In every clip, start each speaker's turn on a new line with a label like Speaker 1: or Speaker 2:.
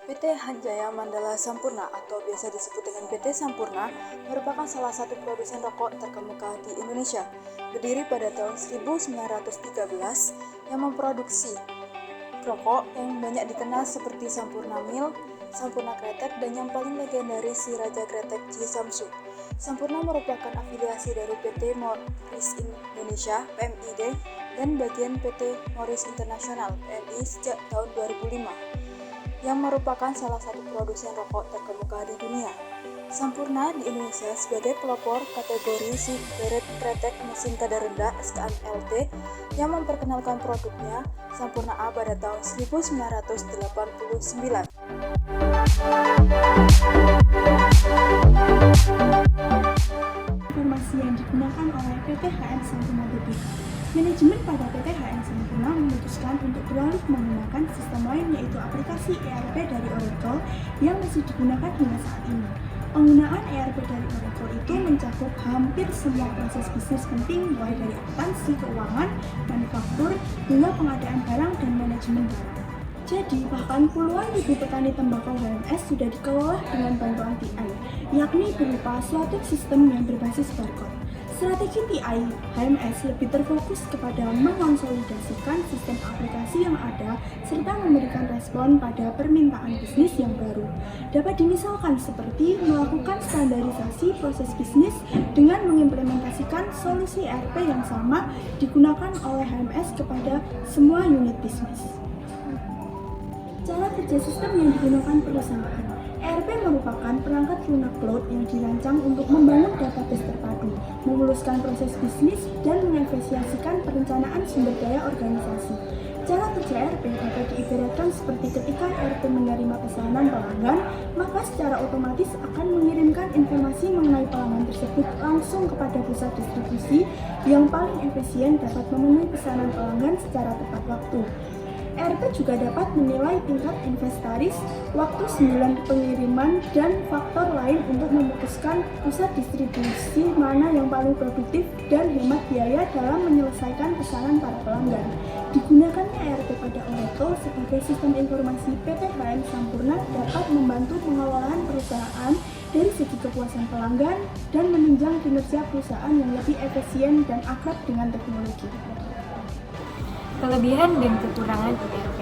Speaker 1: PT Hanjaya Mandala Sampurna atau biasa disebut dengan PT Sampurna merupakan salah satu produsen rokok terkemuka di Indonesia. Berdiri pada tahun 1913 yang memproduksi rokok yang banyak dikenal seperti Sampurna Milk, Sampurna Kretek, dan yang paling legendaris si Raja Kretek Ji Samsu. Sampurna merupakan afiliasi dari PT Morris Indonesia (PMID) dan bagian PT Morris International (PMI) sejak tahun 2005. Yang merupakan salah satu produsen rokok terkemuka di dunia. Sampurna di Indonesia sebagai pelopor kategori sigaret kretek mesin kadar rendah (SKMLT) yang memperkenalkan produknya Sampurna A pada tahun 1989.
Speaker 2: Informasi yang digunakan oleh PT HM Sampurna BPK. Manajemen pada PT HM Sampurna memutuskan untuk beralih menggunakan sistem lain, yaitu aplikasi ERP dari Oracle yang masih digunakan hingga saat ini. Penggunaan ERP dari Oracle itu mencakup hampir semua proses bisnis penting, mulai dari akuntansi, keuangan, manufaktur, hingga pengadaan barang dan manajemen barang. Jadi, bahkan puluhan ribu petani tembakau HMS sudah dikelola dengan bantuan TI, yakni berupa suatu sistem yang berbasis barcode. Strategi TI HMS lebih terfokus kepada mengonsolidasikan sistem aplikasi yang ada serta memberikan respon pada permintaan bisnis yang baru. Dapat dimisalkan seperti melakukan standarisasi proses bisnis dengan mengimplementasikan solusi ERP yang sama digunakan oleh HMS kepada semua unit bisnis. Cara kerja sistem yang digunakan perusahaan. ERP merupakan perangkat lunak cloud yang dirancang untuk membangun database terpadu, memuluskan proses bisnis, dan mengefisiensikan perencanaan sumber daya organisasi. Cara kerja ERP dapat diibaratkan seperti ketika ERP menerima pesanan pelanggan, maka secara otomatis akan mengirimkan informasi mengenai pelanggan tersebut langsung kepada pusat distribusi yang paling efisien dapat memenuhi pesanan pelanggan secara tepat waktu. ERP juga dapat menilai tingkat inventaris, waktu sembilan pengiriman, dan faktor lain untuk memutuskan pusat distribusi mana yang paling produktif dan hemat biaya dalam menyelesaikan pesanan para pelanggan. Digunakannya ERP pada Oracle sebagai sistem informasi PT HM Sampurna dapat membantu pengelolaan perusahaan dari segi kepuasan pelanggan dan menunjang kinerja perusahaan yang lebih efisien dan akrab dengan teknologi.
Speaker 3: Kelebihan dan kekurangan ERP.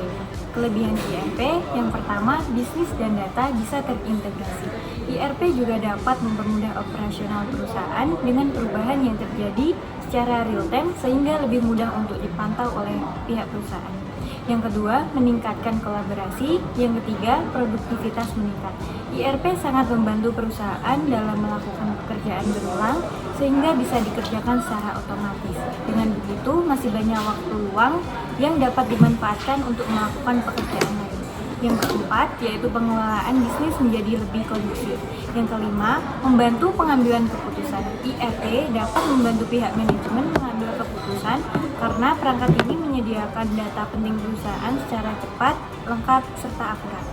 Speaker 3: Kelebihan ERP yang pertama, bisnis dan data bisa terintegrasi. ERP juga dapat mempermudah operasional perusahaan dengan perubahan yang terjadi secara real time sehingga lebih mudah untuk dipantau oleh pihak perusahaan. Yang kedua, meningkatkan kolaborasi. Yang ketiga, produktivitas meningkat. ERP sangat membantu perusahaan dalam melakukan pekerjaan berulang sehingga bisa dikerjakan secara otomatis. Dengan begitu, masih banyak waktu luang yang dapat dimanfaatkan untuk melakukan pekerjaan lain. Yang keempat, yaitu pengelolaan bisnis menjadi lebih kondusif. Yang kelima, membantu pengambilan keputusan. ERP dapat membantu pihak manajemen mengambil keputusan karena perangkat ini menyediakan data penting perusahaan secara cepat, lengkap, serta akurat.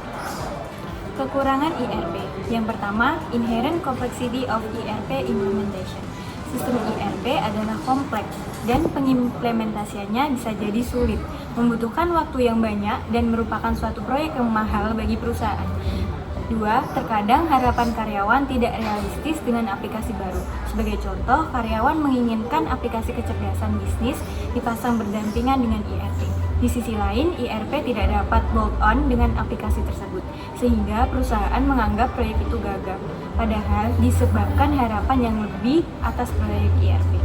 Speaker 3: Kekurangan ERP. Yang pertama, inherent complexity of ERP implementation. Sistem ERP adalah kompleks dan pengimplementasiannya bisa jadi sulit, membutuhkan waktu yang banyak dan merupakan suatu proyek yang mahal bagi perusahaan. Dua, terkadang harapan karyawan tidak realistis dengan aplikasi baru. Sebagai contoh, karyawan menginginkan aplikasi kecerdasan bisnis dipasang berdampingan dengan ERP. Di sisi lain, ERP tidak dapat bolt-on dengan aplikasi tersebut, sehingga perusahaan menganggap proyek itu gagal, padahal disebabkan harapan yang lebih atas proyek ERP.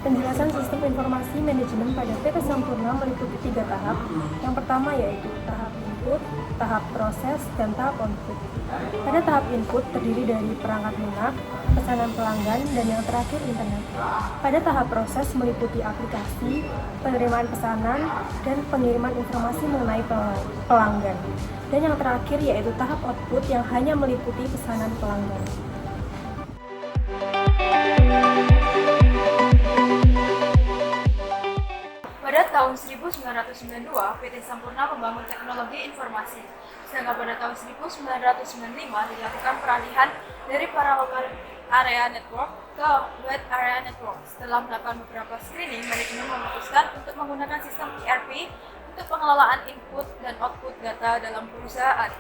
Speaker 4: Penjelasan sistem informasi manajemen pada PT Sampurna meliputi 3 tahap. Yang pertama yaitu tahap input, tahap proses, dan tahap output. Pada tahap input terdiri dari perangkat lunak, pesanan pelanggan, dan yang terakhir internet. Pada tahap proses meliputi aplikasi, penerimaan pesanan, dan pengiriman informasi mengenai pelanggan. Dan yang terakhir yaitu tahap output yang hanya meliputi pesanan pelanggan.
Speaker 1: Pada tahun 1992, PT Sampurna membangun teknologi informasi, sedangkan pada tahun 1995 dilakukan peralihan dari paralel area network ke wide area network. Setelah melakukan beberapa screening, manajemen memutuskan untuk menggunakan sistem ERP untuk pengelolaan input dan output data dalam perusahaan.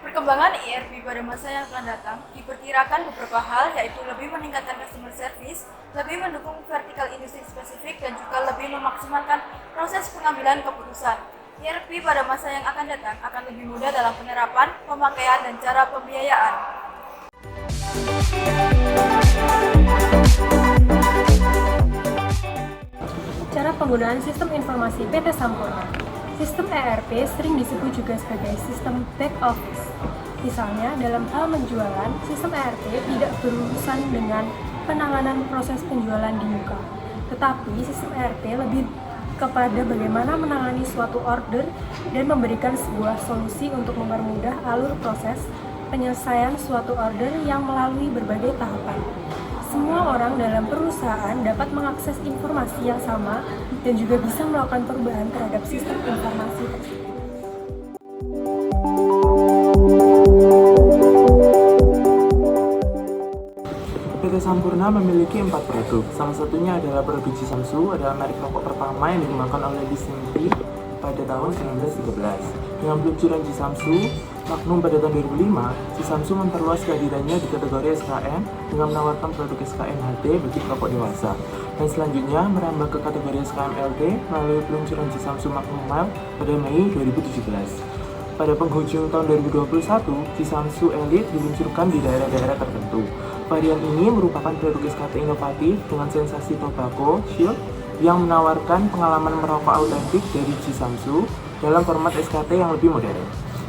Speaker 1: Perkembangan ERP pada masa yang akan datang diperkirakan beberapa hal, yaitu lebih meningkatkan customer service, lebih mendukung vertical industri spesifik, dan juga lebih memaksimalkan proses pengambilan keputusan. ERP pada masa yang akan datang akan lebih mudah dalam penerapan, pemakaian, dan cara pembiayaan.
Speaker 4: Cara penggunaan sistem informasi PT Sampurna. Sistem ERP sering disebut juga sebagai sistem back office. Misalnya, dalam hal penjualan, sistem ERP tidak berurusan dengan penanganan proses penjualan di muka. Tetapi, sistem ERP lebih kepada bagaimana menangani suatu order dan memberikan sebuah solusi untuk mempermudah alur proses penyelesaian suatu order yang melalui berbagai tahapan. Semua orang dalam perusahaan dapat mengakses informasi yang sama dan juga bisa melakukan perubahan terhadap sistem informasi tersebut.
Speaker 5: PT Sampurna memiliki 4 produk. Salah satunya adalah produk Jisamsu, adalah merek rokok pertama yang dikembangkan oleh Disney pada tahun 1913. Dengan peluncuran Jisamsu Magnum pada tahun 2005, Jisamsu memperluas kehadirannya di kategori SKM dengan menawarkan produk SKM HD bagi perokok dewasa. Dan selanjutnya merambah ke kategori SKM LD melalui peluncuran Jisamsu Magnum Mild pada Mei 2017. Pada penghujung tahun 2021, Jisamsu Elite diluncurkan di daerah-daerah tertentu. Varian ini merupakan produk SKT inovatif dengan sensasi tobacco shield yang menawarkan pengalaman merokok autentik dari Jisamsu dalam format SKT yang lebih modern.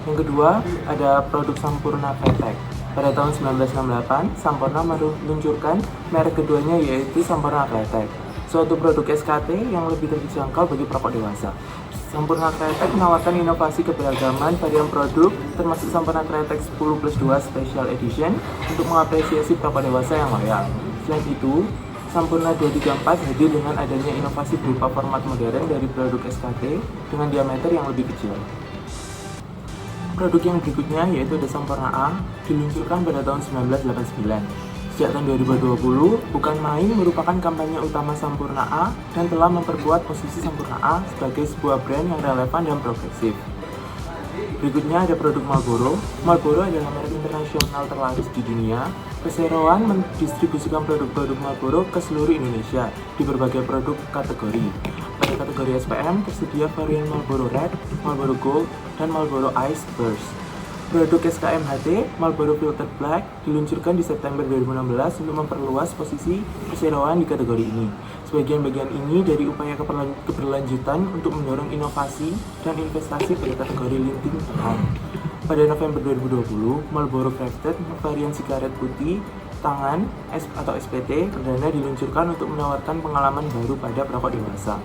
Speaker 5: Yang kedua, ada produk Sampurna Kretek. Pada tahun 1968, Sampurna meluncurkan merek keduanya, yaitu Sampurna Kretek, suatu produk SKT yang lebih terjangkau bagi perokok dewasa. Sampurna Kretek menawarkan inovasi keberagaman varian produk, termasuk Sampurna Kretek 10+2 Special Edition untuk mengapresiasi perokok dewasa yang loyal. Selain itu, Sampurna 234 hadir dengan adanya inovasi berupa format modern dari produk SKT dengan diameter yang lebih kecil. Produk yang berikutnya yaitu ada Sampurna A, diluncurkan pada tahun 1989. Sejak tahun 2020, Bukan Main merupakan kampanye utama Sampurna A dan telah memperkuat posisi Sampurna A sebagai sebuah brand yang relevan dan progresif. Berikutnya ada produk Marlboro. Marlboro adalah merek internasional terlaris di dunia. Perseroan mendistribusikan produk-produk Marlboro ke seluruh Indonesia di berbagai produk kategori. Pada kategori SPM tersedia varian Marlboro Red, Marlboro Gold, dan Marlboro Ice Burst. Produk SKM HD, Marlboro Filtered Black, diluncurkan di September 2016 untuk memperluas posisi perseroan di kategori ini. Sebagian-bagian ini dari upaya keberlanjutan untuk mendorong inovasi dan investasi pada kategori linting high. Pada November 2020, Marlboro Crafted, varian sigaret putih tangan atau SPT, perdana diluncurkan untuk menawarkan pengalaman baru pada perokok dewasa.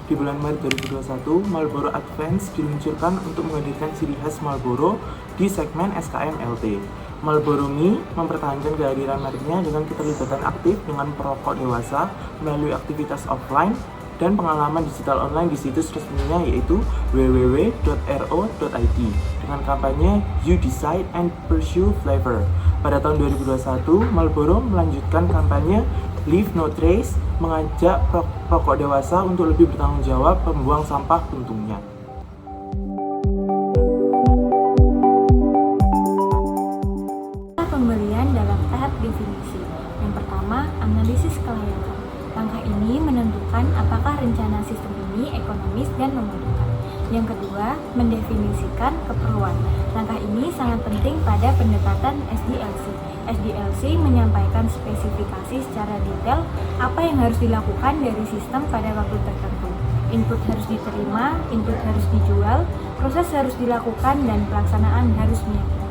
Speaker 5: Di bulan Maret 2021, Marlboro Advance diluncurkan untuk menghadirkan ciri khas Marlboro di segmen SKM LT. Marlboro Me mempertahankan kehadiran mereknya dengan keterlibatan aktif dengan perokok dewasa melalui aktivitas offline dan pengalaman digital online di situs resminya, yaitu www.ro.id dengan kampanye You Decide and Pursue Flavor. Pada tahun 2021, Marlboro melanjutkan kampanye Leave No Trace, mengajak perokok dewasa untuk lebih bertanggung jawab membuang sampah puntungnya.
Speaker 3: Pembelian dalam tahap definisi. Yang pertama, analisis kelayakan. Langkah ini menentukan apakah rencana sistem ini ekonomis dan memungkinkan. Yang kedua, mendefinisikan keperluan. Langkah ini sangat penting pada pendekatan SDLC. SDLC menyampaikan spesifikasi secara detail apa yang harus dilakukan dari sistem pada waktu tertentu. Input harus diterima, input harus dijual, proses harus dilakukan, dan pelaksanaan harus meyakinkan.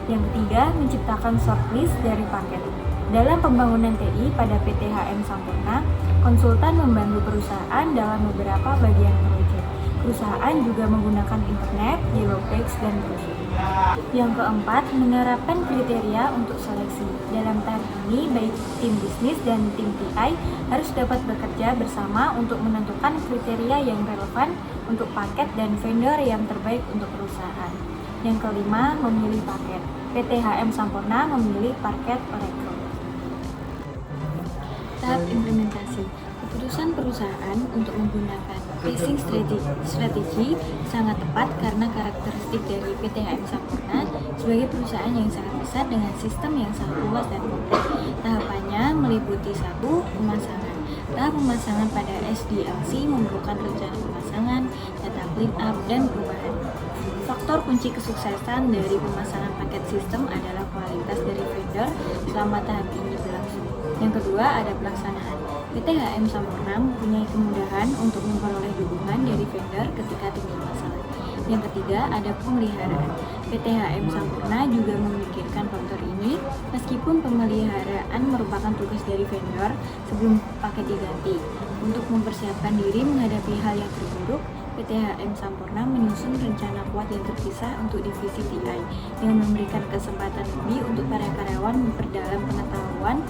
Speaker 3: Yang ketiga, menciptakan shortlist dari paket. Dalam pembangunan TI pada PT HM Sampurna, konsultan membantu perusahaan dalam beberapa bagian proyek. Perusahaan juga menggunakan internet, yellow page, dan brosur. Yang keempat, menerapkan kriteria untuk seleksi. Dalam tahap ini, baik tim bisnis dan tim TI harus dapat bekerja bersama untuk menentukan kriteria yang relevan untuk paket dan vendor yang terbaik untuk perusahaan. Yang kelima, memilih paket. PT HM Sampurna memilih paket Oracle. Tahap implementasi. Keputusan perusahaan untuk menggunakan Pricing strategi sangat tepat karena karakteristik dari PT HM Sampurna sebagai perusahaan yang sangat besar dengan sistem yang sangat luas dan kompleks. Tahapannya meliputi 1. Pemasangan. Tahap pemasangan pada SDLC memerlukan rencana pemasangan, data clean up, dan perubahan. Faktor kunci kesuksesan dari pemasangan paket sistem adalah kualitas dari vendor selama tahap ini berlangsung. Yang kedua, ada pelaksanaan. PT HM Sampurna mempunyai kemudahan untuk memperoleh dukungan dari vendor ketika timbul masalah. Yang ketiga, ada pemeliharaan. PT HM Sampurna juga memikirkan faktor ini, meskipun pemeliharaan merupakan tugas dari vendor sebelum paket diganti. Untuk mempersiapkan diri menghadapi hal yang terburuk, PT HM Sampurna menyusun rencana kuat yang terpisah untuk divisi TI dengan memberikan kesempatan lebih untuk para karyawan memperdalam pengetahuan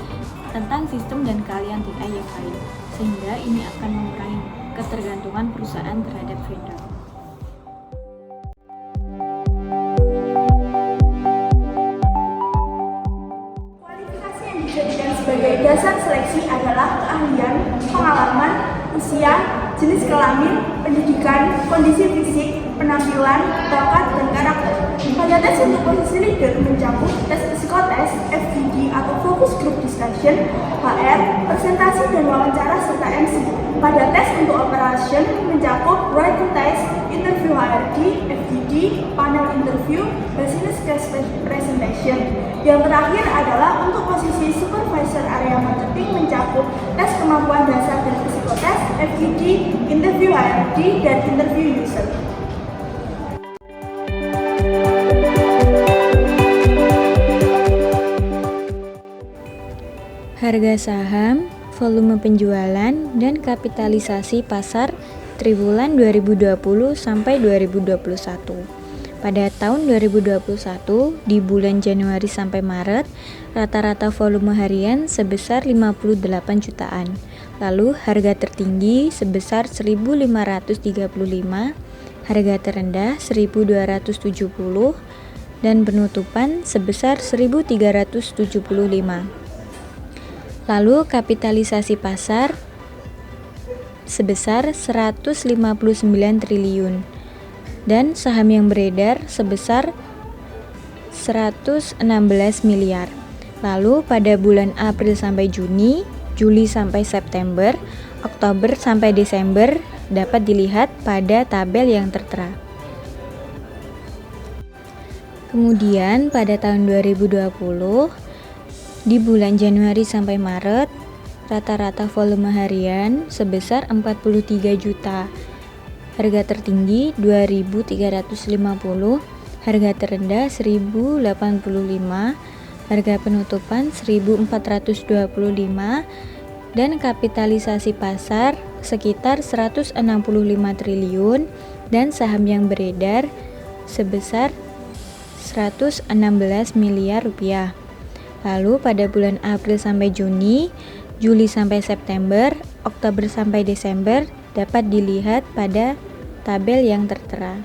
Speaker 3: tentang sistem dan keahlian TI yang lain, sehingga ini akan mengurangi ketergantungan perusahaan terhadap vendor.
Speaker 2: Kualifikasi yang dijadikan sebagai dasar seleksi adalah keahlian, pengalaman, usia, jenis kelamin, pendidikan, kondisi fisik, penampilan, bakat, dan karakter. Pada tes untuk posisi leader mencakup tes psikotes, FGD atau Focus Group Discussion, HR, presentasi dan wawancara serta MC. Pada tes untuk operation mencakup writing test, interview HRD, FGD, panel interview, business case presentation. Yang terakhir adalah untuk posisi supervisor area marketing mencakup tes kemampuan dasar dan psikotes, FGD, interview HRD, dan interview user.
Speaker 6: Harga saham, volume penjualan, dan kapitalisasi pasar triwulan 2020 sampai 2021. Pada tahun 2021, di bulan Januari sampai Maret, rata-rata volume harian sebesar 58 jutaan. Lalu harga tertinggi sebesar 1.535, harga terendah 1.270, dan penutupan sebesar 1.375. Lalu kapitalisasi pasar sebesar 159 triliun dan saham yang beredar sebesar 116 miliar. Lalu pada bulan April sampai Juni, Juli sampai September, Oktober sampai Desember dapat dilihat pada tabel yang tertera. Kemudian pada tahun 2020, di bulan Januari sampai Maret, rata-rata volume harian sebesar 43 juta. Harga tertinggi 2.350, harga terendah 1.085, harga penutupan 1.425, dan kapitalisasi pasar sekitar 165 triliun dan saham yang beredar sebesar 116 miliar rupiah. Lalu pada bulan April sampai Juni, Juli sampai September, Oktober sampai Desember dapat dilihat pada tabel yang tertera.